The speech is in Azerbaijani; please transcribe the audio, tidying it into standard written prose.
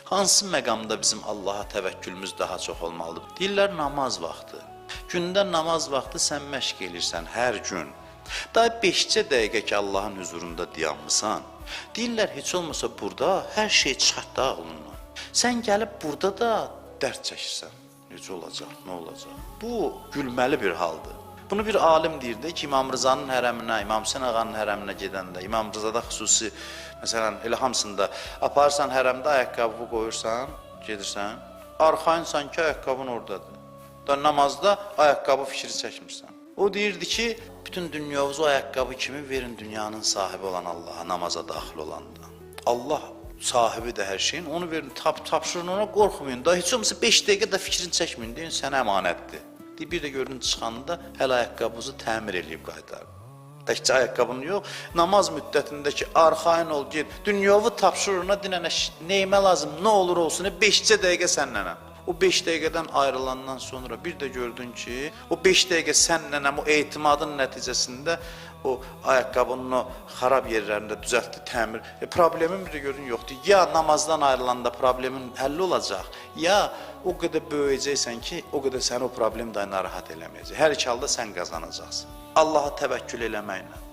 Hansı məqamda bizim Allaha təvəkkülümüz daha çox olmalıdır? Deyirlər namaz vaxtı. Gündə namaz vaxtı sən məşq edirsən hər gün. Daha 5-cə dəqiqə ki Allahın huzurunda dayanmısan. Deyirlər heç olmasa burada hər şey çıxart da ağlından. Sən gəlib burada da dərd çəkirsən. Necə olacaq, nə olacaq? Bu gülməli bir haldır. Bunu bir alim deyirdi ki, İmam Rızanın hərəminə, İmam Hüseyin ağanın hərəminə gedəndə, İmam Rızada xüsusi, məsələn, elə hamısında aparsan hərəmdə ayaqqabı qoyursan, gedirsən, arxayın sanki ayaqqabın oradadır. Da namazda ayaqqabı fikri çəkmirsən. O deyirdi ki, bütün dünyanızı o ayaqqabı kimi verin dünyanın sahibi olan Allaha, namaza daxil olanda. Allah sahibi de her şeyin, onu verin, tapşırın ona, qorxmayın. Da heç olmasa 5 dəqiqə də fikrini çəkməyin, deyin, sənə əmanətdir. Bir də görün çıxanda hələ ayaqqabınızı təmir eləyib qaytarın. Təkcə ayaqqabını yox, namaz müddətindəki arxayın ol, ged, dünyavi tapşırığına dinənə neymə lazım, nə olur olsun, 5-cə dəqiqə sənnənəm. O 5 dəqiqədən ayrılandan sonra bir də gördün ki, o 5 dəqiqə sənnənəm, o etimadın nəticəsində o ayaqqabının o xarab yerlərində düzəltdi, təmir. Problemin bir də gördün yoxdur. Ya namazdan ayrılanda problemin həlli olacaq, ya o qədər böyüyəcəksən ki, o qədər səni o problem də narahat eləməyəcək. Hər iki halda sən qazanacaqsın. Allaha təvəkkül eləməklə.